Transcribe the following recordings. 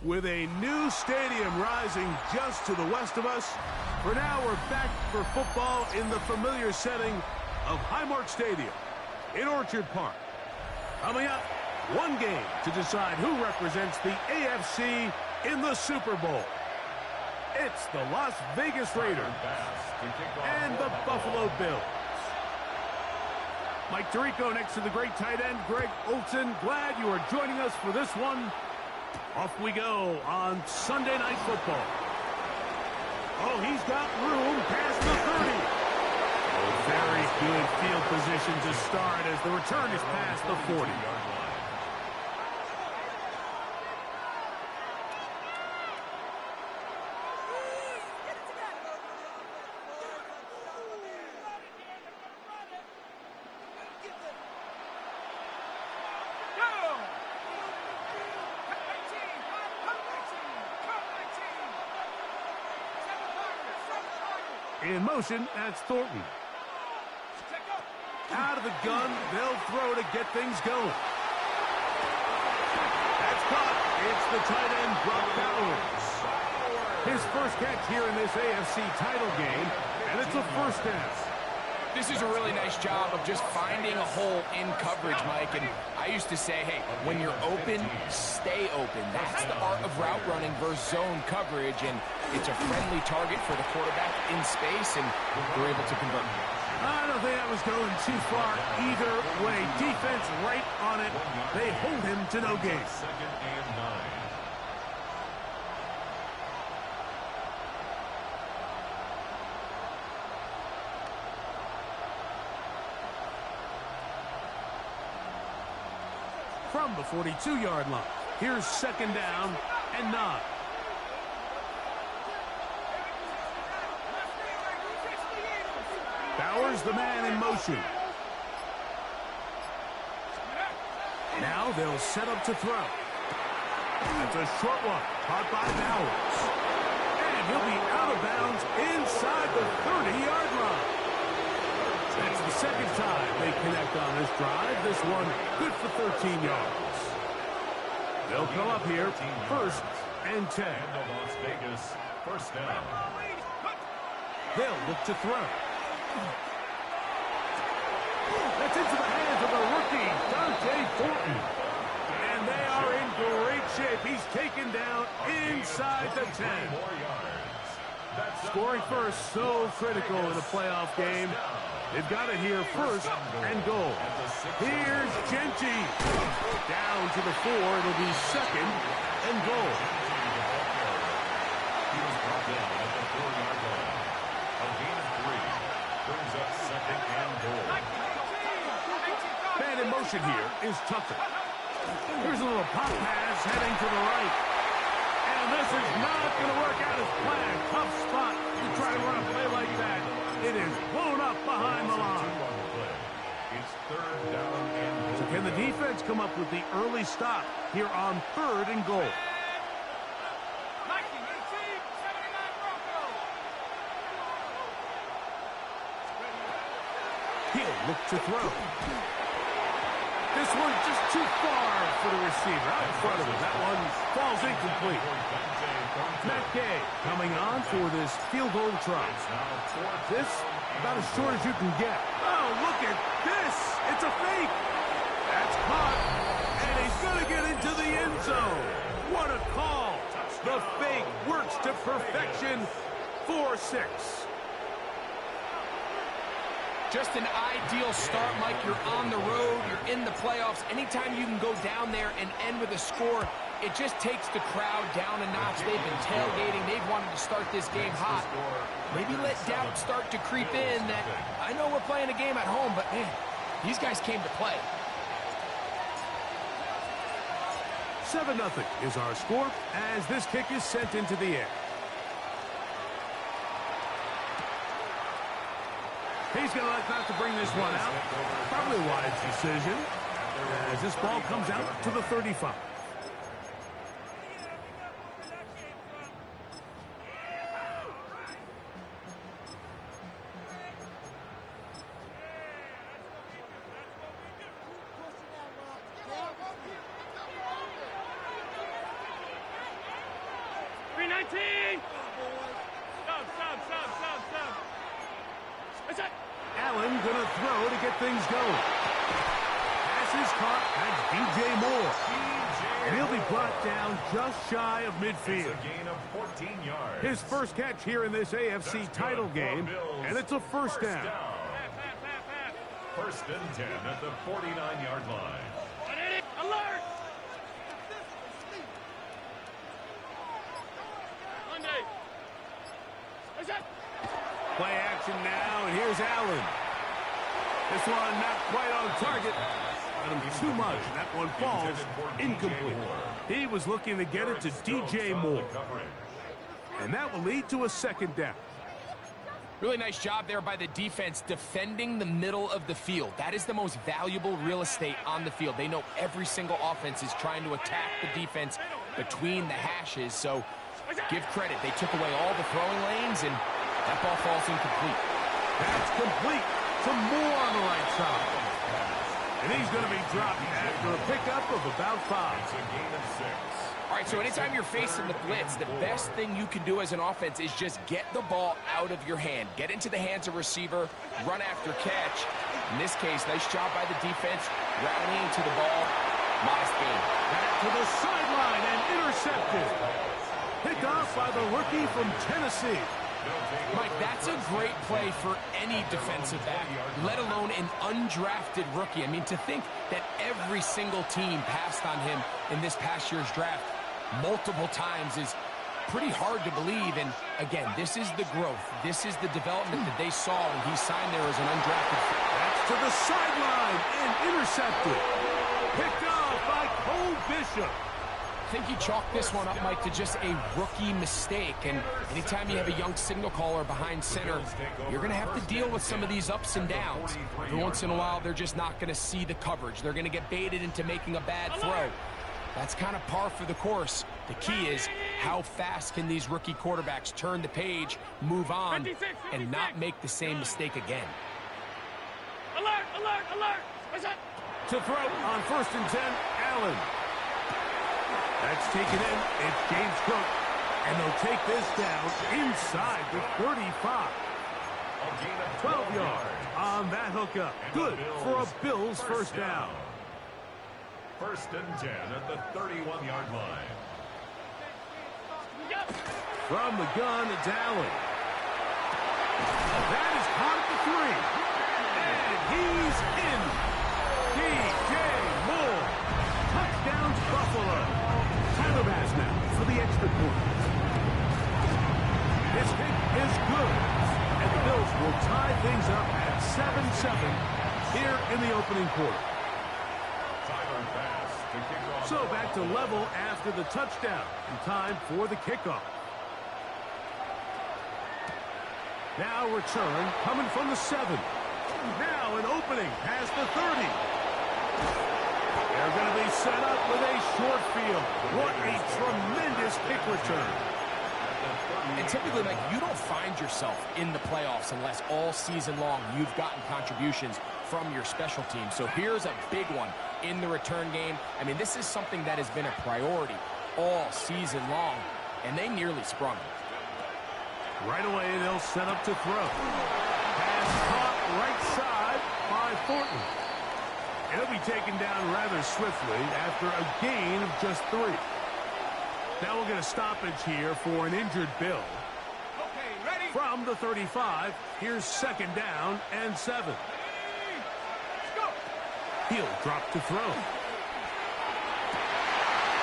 With a new stadium rising just to the west of us, for now we're back for football in the familiar setting of Highmark Stadium in Orchard Park. Coming up, one game to decide who represents the AFC in the Super Bowl. It's the Las Vegas Raiders and the Buffalo Bills. Mike Tirico next to the great tight end, Greg Olsen. Glad you are joining us for this one. Off we go on Sunday Night Football. Oh, he's got room past the 30. Oh, very good field position to start as the return is past the 40-yard line. In motion, that's Thornton. Out of the gun, they'll throw to get things going. That's caught. It's the tight end, Brock Bowers. His first catch here in this AFC title game, and it's a first down. This is a really nice job of just finding a hole in coverage, Mike. And I used to say, hey, when you're open, stay open. That's the art of route running versus zone coverage. And it's a friendly target for the quarterback in space, and they're able to convert. I don't think that was going too far either way. Defense right on it. They hold him to no gain. Second and 9. From the 42-yard line, here's second down and 9. Bowers, the man in motion. Now they'll set up to throw. That's a short one, caught by Bowers. And he'll be out of bounds inside the 30-yard line. That's the second time they connect on this drive. This one good for 13 yards. They'll come up here, first and 10. Las Vegas, first down. They'll look to throw. That's into the hands of the rookie, Dante Thornton. And they are in great shape. He's taken down inside the 10. Scoring first, so critical in a playoff game. They've got it here, first and goal. Here's Genty. Down to the 4. It'll be second and goal. He was brought down at the 4-yard line. A gain of 3 brings up second and goal. Man in motion here is Tucker. Here's a little pop pass heading to the right. And this is not going to work out as planned. Tough spot to try to run a play like that. It is blown up behind the line. It's third down and goal. So can the defense come up with the early stop here on third and goal? He'll look to throw. This one just too far for the receiver. Out in front of him. That one falls incomplete. Matt Gay coming on for this field goal try. This about as short as you can get. Oh, look at this. It's a fake. That's caught. And he's going to get into the end zone. What a call. The fake works to perfection. 4-6. Just an ideal start, Mike. You're on the road. You're in the playoffs. Anytime you can go down there and end with a score, it just takes the crowd down a notch. They've been tailgating. They've wanted to start this game hot. Maybe let doubt start to creep in that I know we're playing a game at home, but, man, these guys came to play. 7-0 is our score as this kick is sent into the air. He's going to like not to bring this one out. Probably a wise decision as this ball comes out to the 35. Allen gonna throw to get things going. Pass is caught. That's DJ Moore. And he'll be brought down just shy of midfield. It's a gain of 14 yards. His first catch here in this AFC title game, and it's a first down. First and 10 at the 49-yard line. Alert! Play action now, and here's Allen. This one not quite on target. Got him too much, and that one falls incomplete. He was looking to get it to DJ Moore. And that will lead to a second down. Really nice job there by the defense defending the middle of the field. That is the most valuable real estate on the field. They know every single offense is trying to attack the defense between the hashes. So give credit. They took away all the throwing lanes, and that ball falls incomplete. That's complete. Some more on the right side. And he's going to be dropped after a pickup of about 5. It's a gain of 6. All right, so anytime you're facing the blitz, the best thing you can do as an offense is just get the ball out of your hand. Get into the hands of receiver, run after catch. In this case, nice job by the defense, rallying to the ball. Modest gain. Back to the sideline and intercepted. Picked off by the rookie from Tennessee. Mike, that's a great play for any defensive back, let alone an undrafted rookie. I mean, to think that every single team passed on him in this past year's draft multiple times is pretty hard to believe. And again, this is the growth. This is the development that they saw when he signed there as an undrafted. That's to the sideline and intercepted. Picked off by Cole Bishop. I think you chalk this one up, Mike, to just a rookie mistake. And anytime you have a young signal caller behind center, you're going to have to deal with some of these ups and downs. Every once in a while, they're just not going to see the coverage. They're going to get baited into making a bad throw. That's kind of par for the course. The key is how fast can these rookie quarterbacks turn the page, move on, and not make the same mistake again. Alert, alert, alert! To throw on first and 10, Allen. That's taken in. It's James Cook. And they'll take this down inside the 35. 12 yards on that hookup. Good for a Bills first down. First and 10 at the 31-yard line. From the gun, it's Allen. That is caught at the 3. And he's in. DJ Moore. Touchdowns, Buffalo. Tyler Bass now for the extra point. His kick is good. And the Bills will tie things up at 7-7 here in the opening quarter. Tyler Bass to kick off. So back to level after the touchdown. And time for the kickoff. Now return coming from the 7. Now an opening past the 30. They're going to be set up with a short field. What a tremendous kick return. And typically, Mike, you don't find yourself in the playoffs unless all season long you've gotten contributions from your special team. So here's a big one in the return game. I mean, this is something that has been a priority all season long, and they nearly sprung it. Right away, they'll set up to throw. Pass caught right side by Thornton. He'll be taken down rather swiftly after a gain of just 3. Now we'll get a stoppage here for an injured Bill. Okay, ready? From the 35, here's second down and 7. Let's go! He'll drop to throw.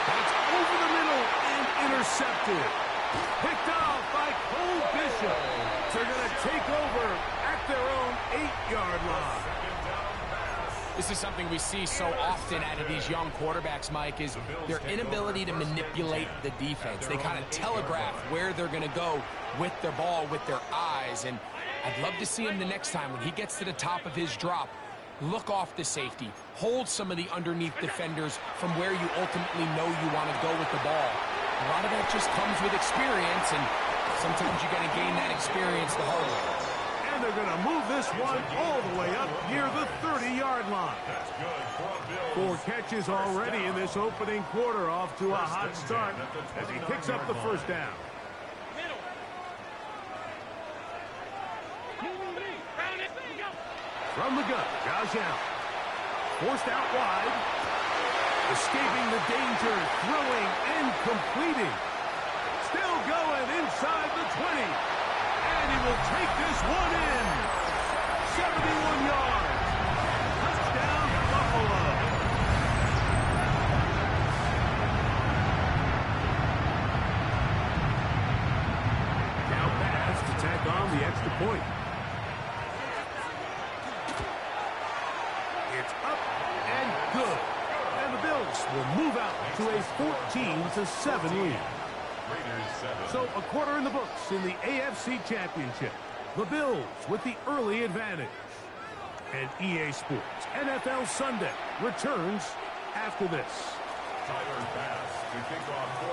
That's over the middle and intercepted. Picked off by Cole Bishop. They're going to take over at their own 8-yard line. This is something we see so often out of these young quarterbacks, Mike, is their inability to manipulate the defense. They kind of telegraph where they're going to go with their ball, with their eyes. And I'd love to see him the next time when he gets to the top of his drop. Look off the safety. Hold some of the underneath defenders from where you ultimately know you want to go with the ball. A lot of that just comes with experience, and sometimes you got to gain that experience the hard way. And they're going to move this one all the way up near the 30-yard line. 4 catches already in this opening quarter, off to a hot start as he picks up the first down. Round it. From the gun, Josh Allen. Forced out wide. Escaping the danger, throwing and completing. Still going inside the 20. And he will take this one in. 71 yards. Touchdown, Buffalo. Now pass to tack on the extra point. It's up and good. And the Bills will move out to a 14-7 lead. So a quarter in the books in the AFC Championship. The Bills with the early advantage. And EA Sports NFL Sunday returns after this.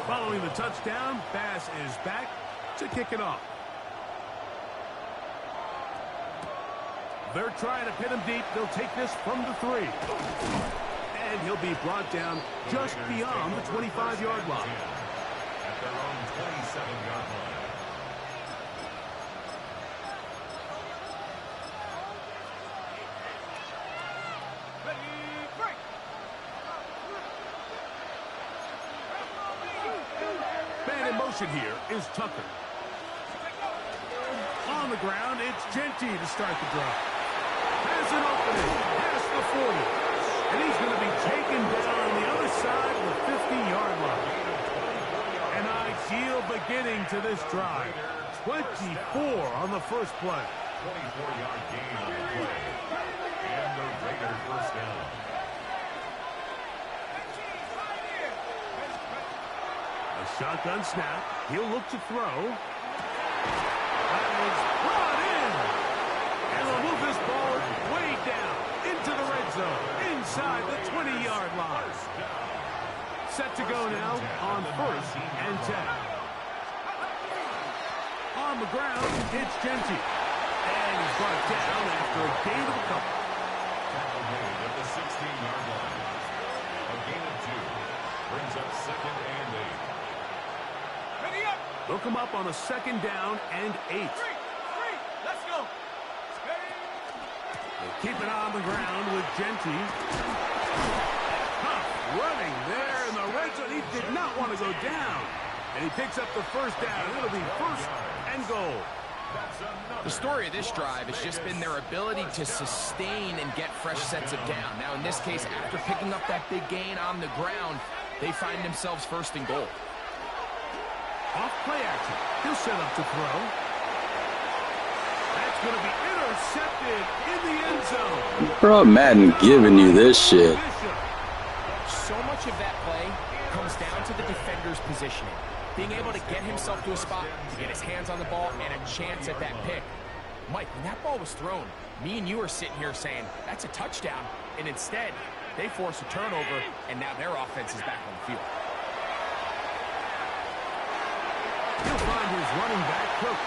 Following the touchdown, Bass is back to kick it off. They're trying to pin him deep. They'll take this from the 3. And he'll be brought down just beyond the 25-yard line. At their own 27-yard line. Man in motion here is Tucker. On the ground, it's Genty to start the drive. Has an opening past the 40. And he's going to be taken down on the other side of the 50-yard line. An ideal beginning to this drive. 24 on the first play. 24-yard gain on the play. And the Raiders first down. A shotgun snap. He'll look to throw. That was brought in. And they'll move this ball way down into the red zone. Inside the 20-yard line. Set to go now on 1st and 10. On the ground, it's Genty. And he's brought down after a gain of a couple. Tackle made at the 16-yard line. A gain of 2. Brings up 2nd and 8. Ready up. They'll come up on a 2nd down and 8. 3. Let's go. They keep it on the ground with Genty. Huff running there in the red zone. He did not want to go down. And he picks up the first down. It'll be 1st and goal. The story of this drive has just been their ability to sustain and get fresh sets of down. Now, in this case, after picking up that big gain on the ground, they find themselves 1st and goal. Off play action. He'll set up to throw. That's going to be intercepted in the end zone. Bro, Madden giving you this shit. So much of that play comes down to the defender's positioning. Being able to get himself to a spot, to get his hands on the ball, and a chance at that pick. Mike, when that ball was thrown, me and you are sitting here saying, that's a touchdown. And instead, they force a turnover, and now their offense is back on the field. He'll find his running back, Cook.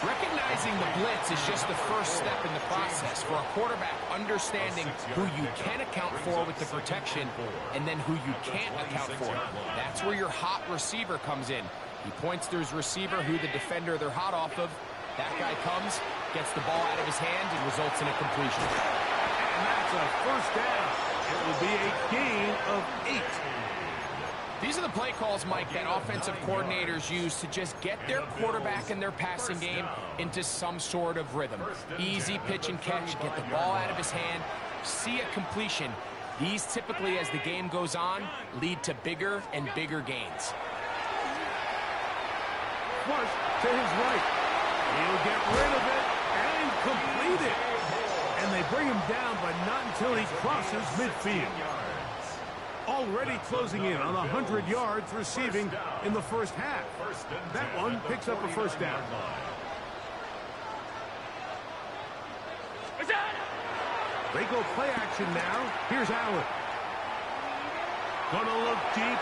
Recognizing the blitz is just the first step in the process for a quarterback understanding who you can account for with the protection and then who you can't account for. That's where your hot receiver comes in. He points to his receiver, who the defender they're hot off of. That guy comes, gets the ball out of his hand, and results in a completion. And that's a 1st down. It will be a gain of 8. These are the play calls, Mike, that offensive coordinators use to just get their quarterback and their passing game into some sort of rhythm. Easy pitch and catch, get the ball out of his hand, see a completion. These typically, as the game goes on, lead to bigger and bigger gains. Flush to his right. He'll get rid of it and complete it. And they bring him down, but not until he crosses midfield. Already closing in on 100 yards receiving in the 1st half. That one picks up a 1st down. They go play action now. Here's Allen. Gonna look deep,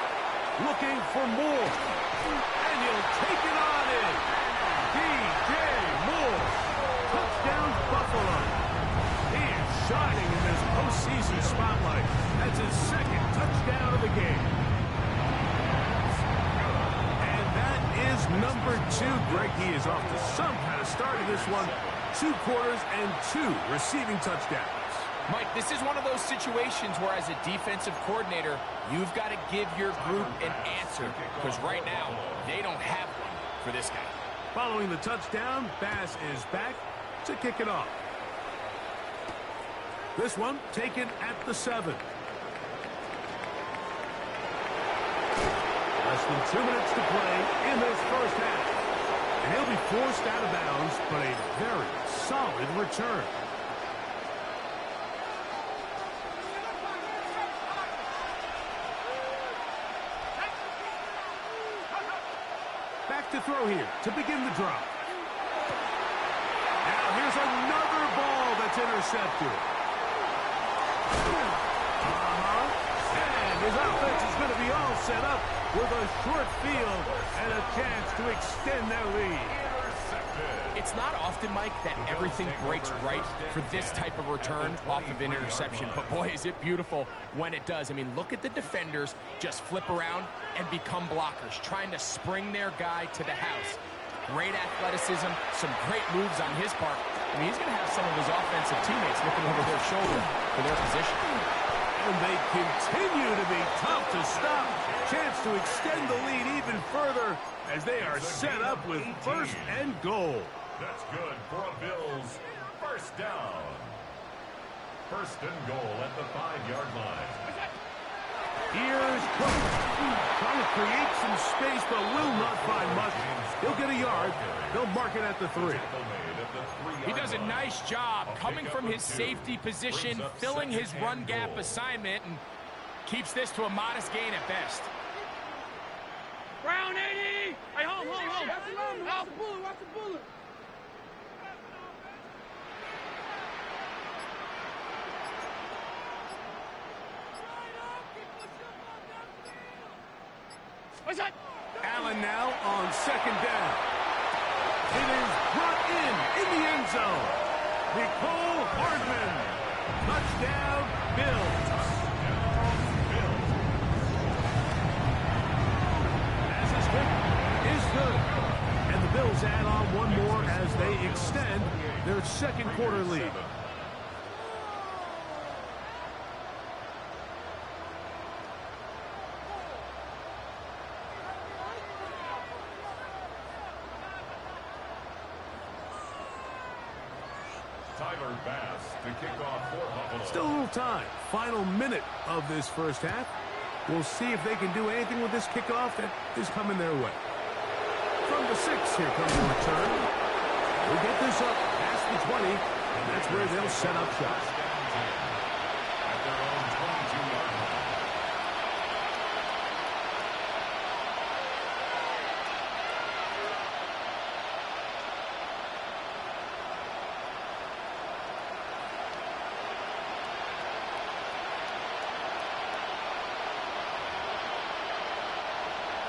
looking for more. And he'll take it on in. DJ Moore. Touchdown, Buffalo. He is shining in this postseason spotlight. That's his 2nd touchdown of the game. And that is number 2. Greg, he is off to some kind of start in this one. 2 quarters and 2 receiving touchdowns. Mike, this is one of those situations where as a defensive coordinator, you've got to give your group an answer because right now, they don't have one for this guy. Following the touchdown, Bass is back to kick it off. This one taken at the 7. Less than 2 minutes to play in this first half. And he'll be forced out of bounds, but a very solid return. Back to throw here to begin the drive. Now here's another ball that's intercepted. And his offense is going to be all set up with a short field and a chance to extend their lead. It's not often, Mike, that everything breaks right for this type of return off of an interception. But, boy, is it beautiful when it does. I mean, look at the defenders just flip around and become blockers, trying to spring their guy to the house. Great athleticism, some great moves on his part. I mean, he's going to have some of his offensive teammates looking over their shoulder for their position. And they continue to be tough to stop. Chance to extend the lead even further as they are set up with 1st and goal. That's good for a Bills first down. 1st and goal at the 5-yard line. Here's Cook. Trying to create some space, but will not find much. He'll get a yard. They'll mark it at the 3. He does a nice job coming from his safety position, filling his run gap assignment, and keeps this to a modest gain at best. Brown 80! Hey, hold. Watch the bullet, watch the bullet. What's that? Allen now on 2nd down. It is brought in the end zone. Nicole Hardman. Touchdown, Bills. As his kick is good. And the Bills add on one more as they extend their 2nd quarter lead. Tyler Bass to kick off for Buffalo. Still a little time. Final minute of this first half. We'll see if they can do anything with this kickoff that is coming their way. From the 6, here comes the return. We'll get this up past the 20, and that's where they'll set up shop. At their own 22-yard line.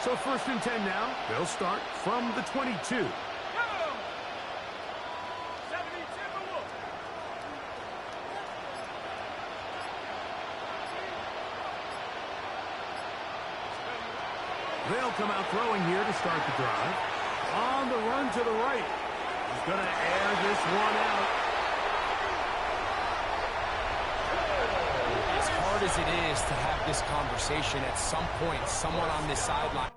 So 1st and 10 now. They'll start from the 22. Go! 70 Timberwolves. They'll come out throwing here to start the drive. On the run to the right. He's going to air this one out. As hard as it is to have this conversation, at some point, someone on this sideline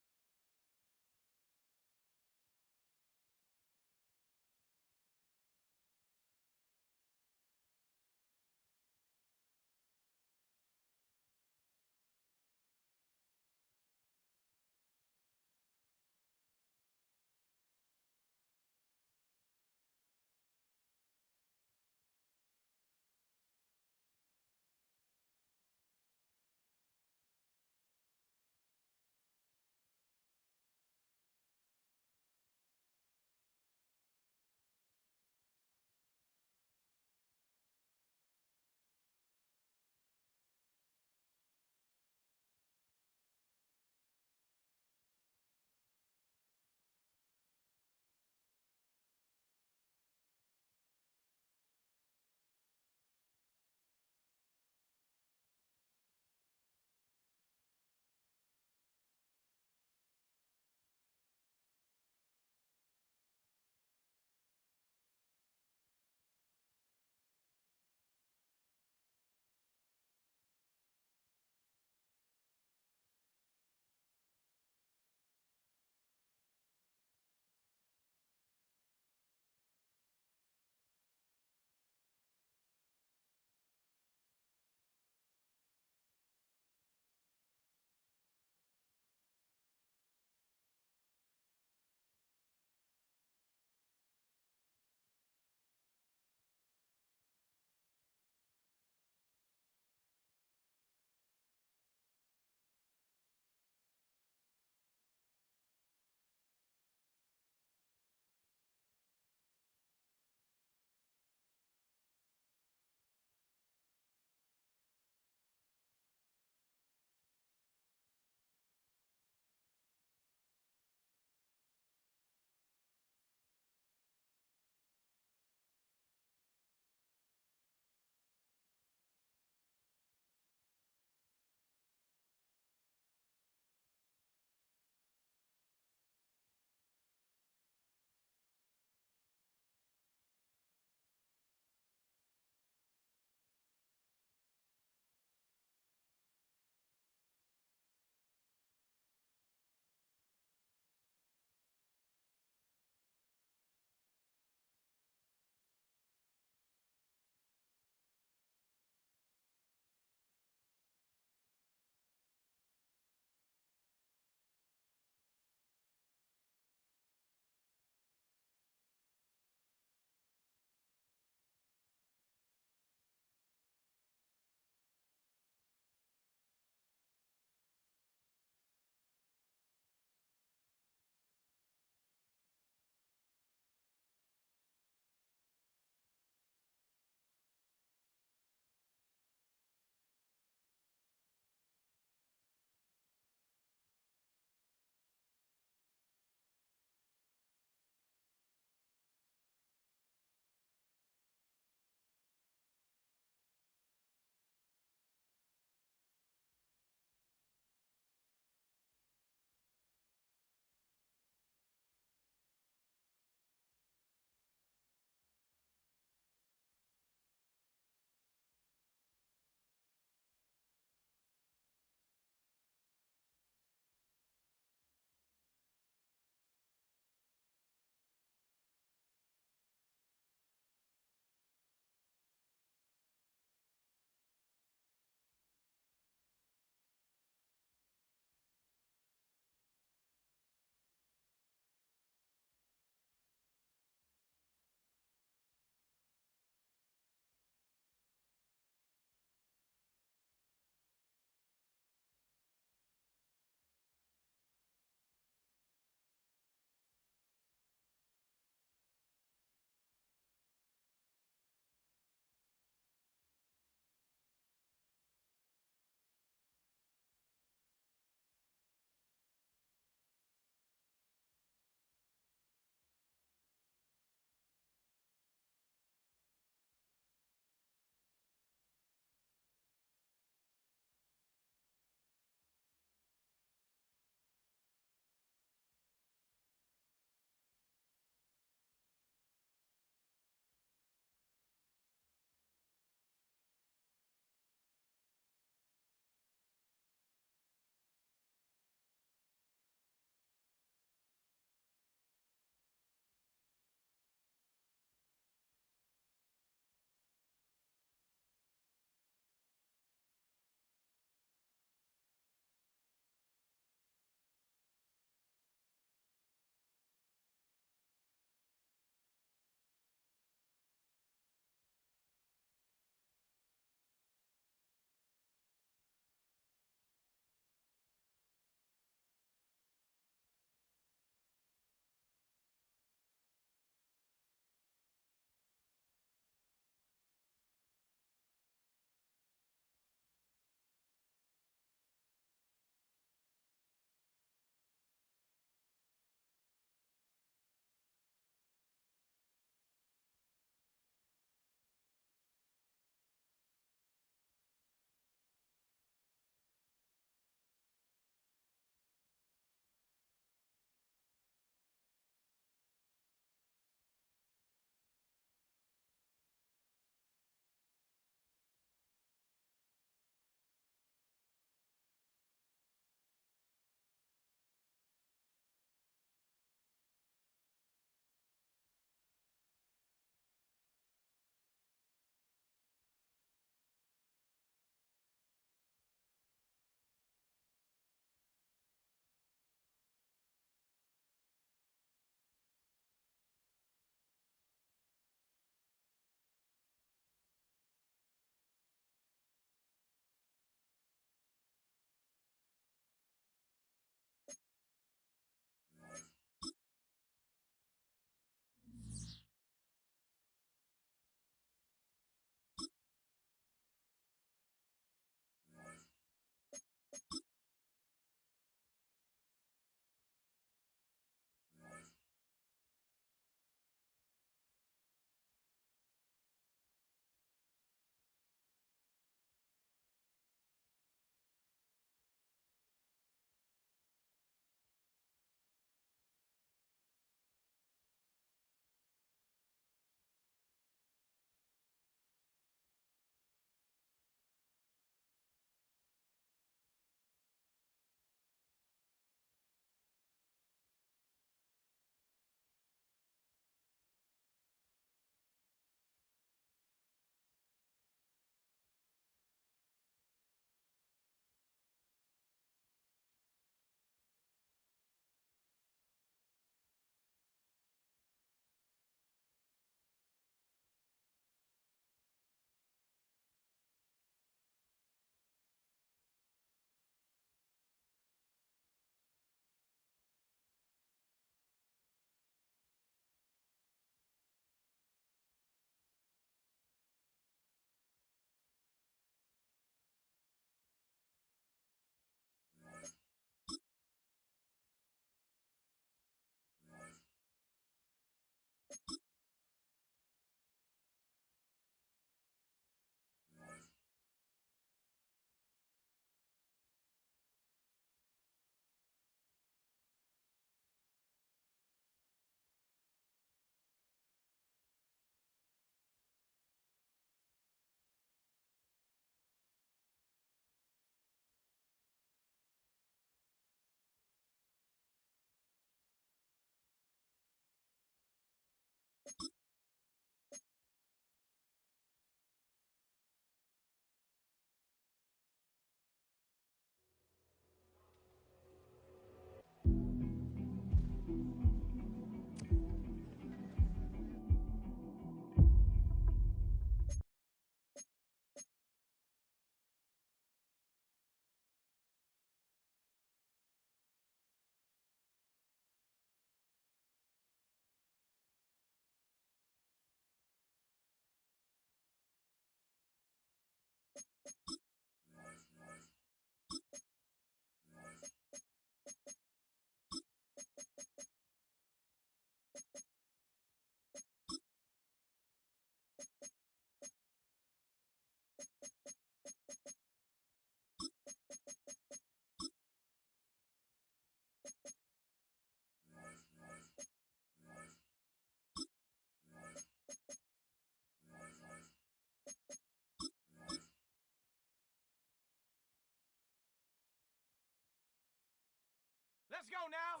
Let's go now.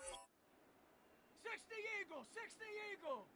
60 Eagle, 60 Eagle.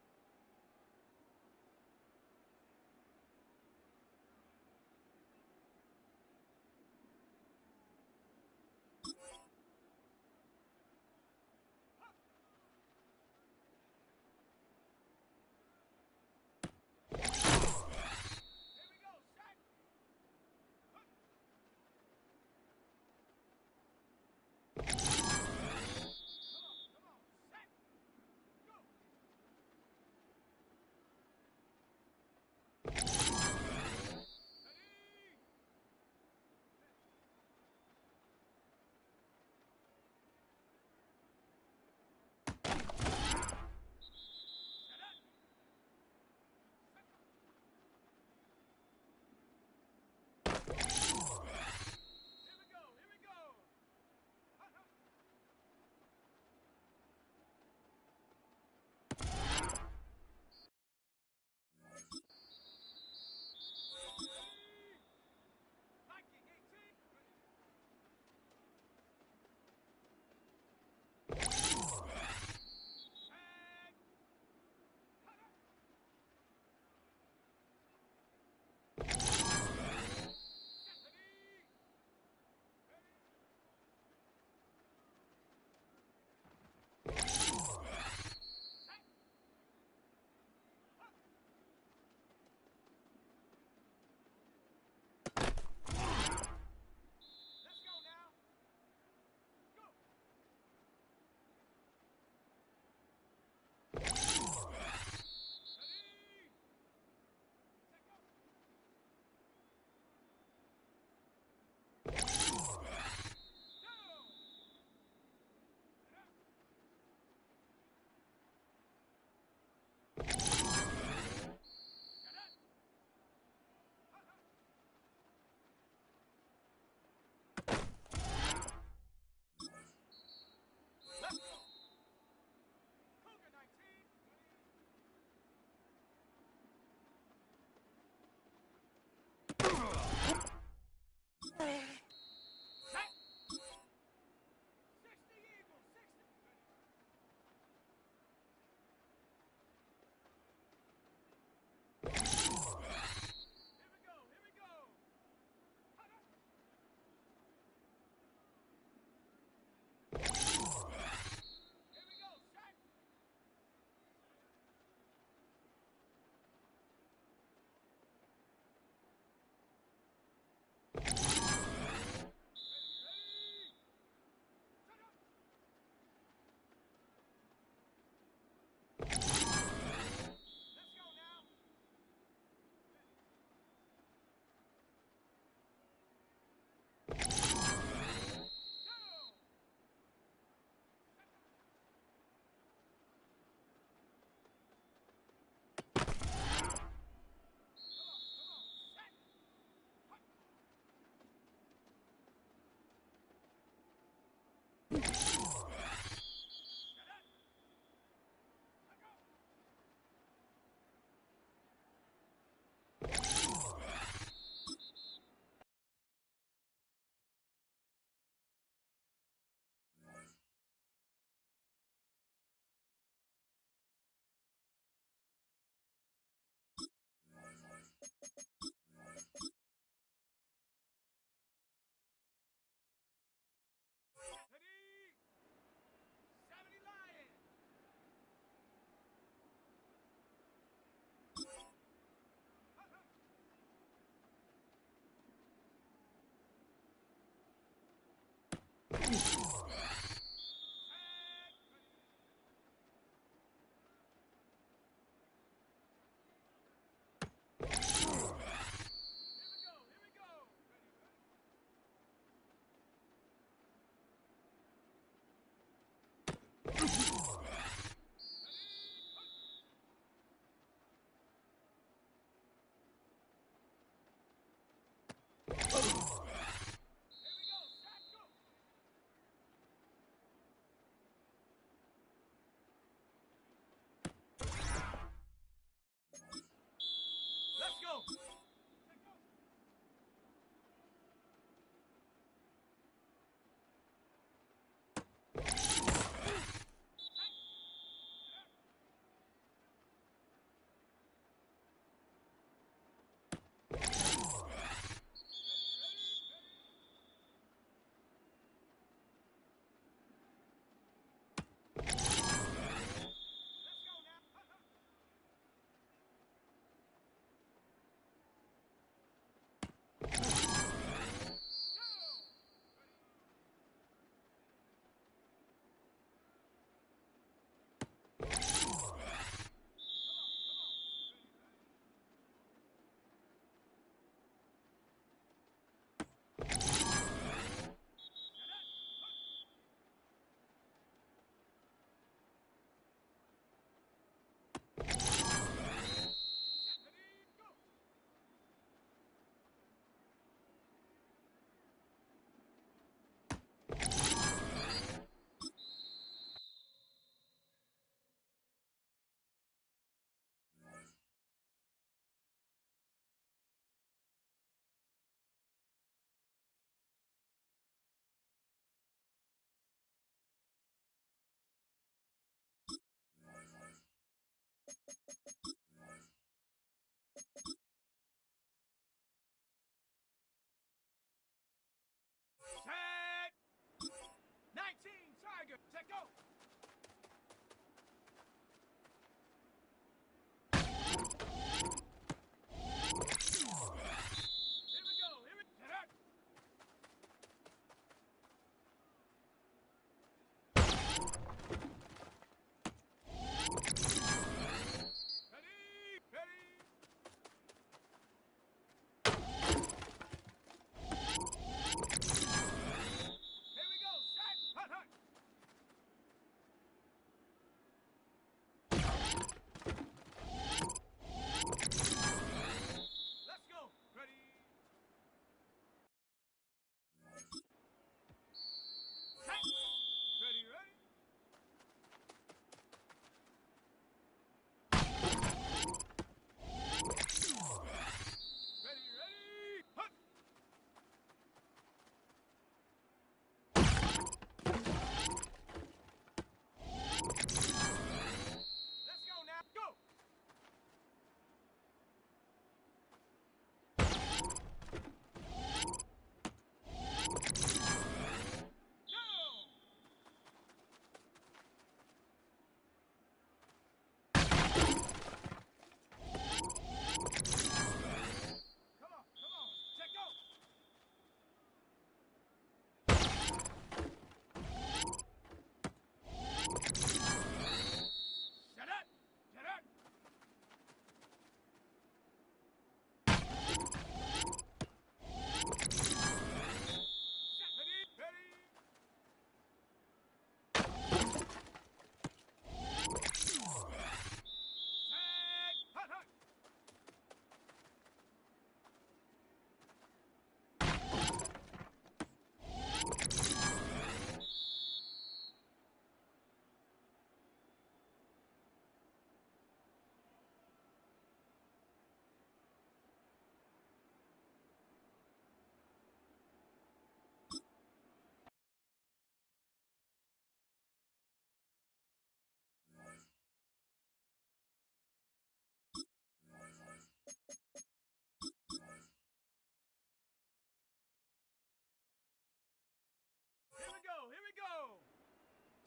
Here we go.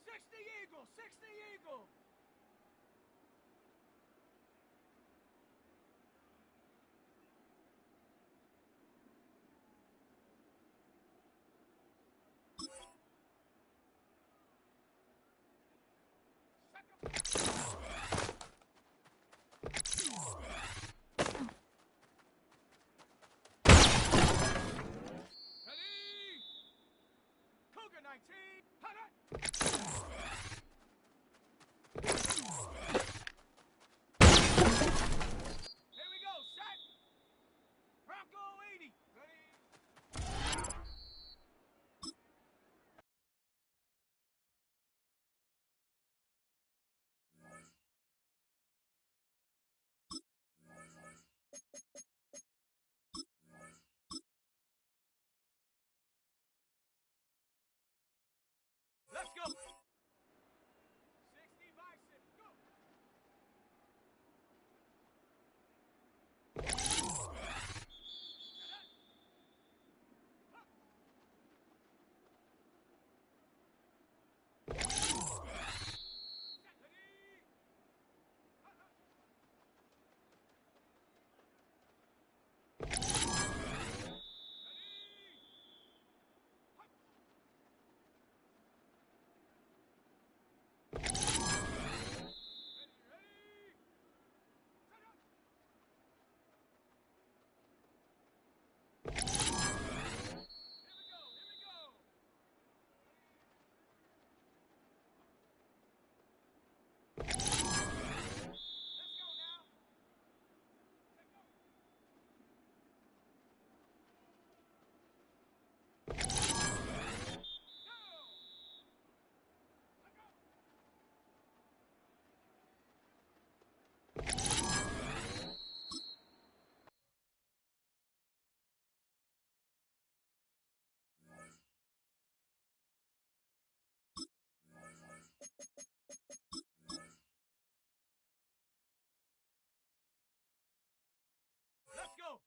60 Eagle, 60 Eagle. Ready? Cougar 19. Hot, hot. Here we go, set. Bronco 80. Ready? Let's go. 60 Bison, go. Let's go.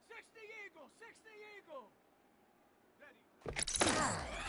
60 Eagle, 60 Eagle. Ready.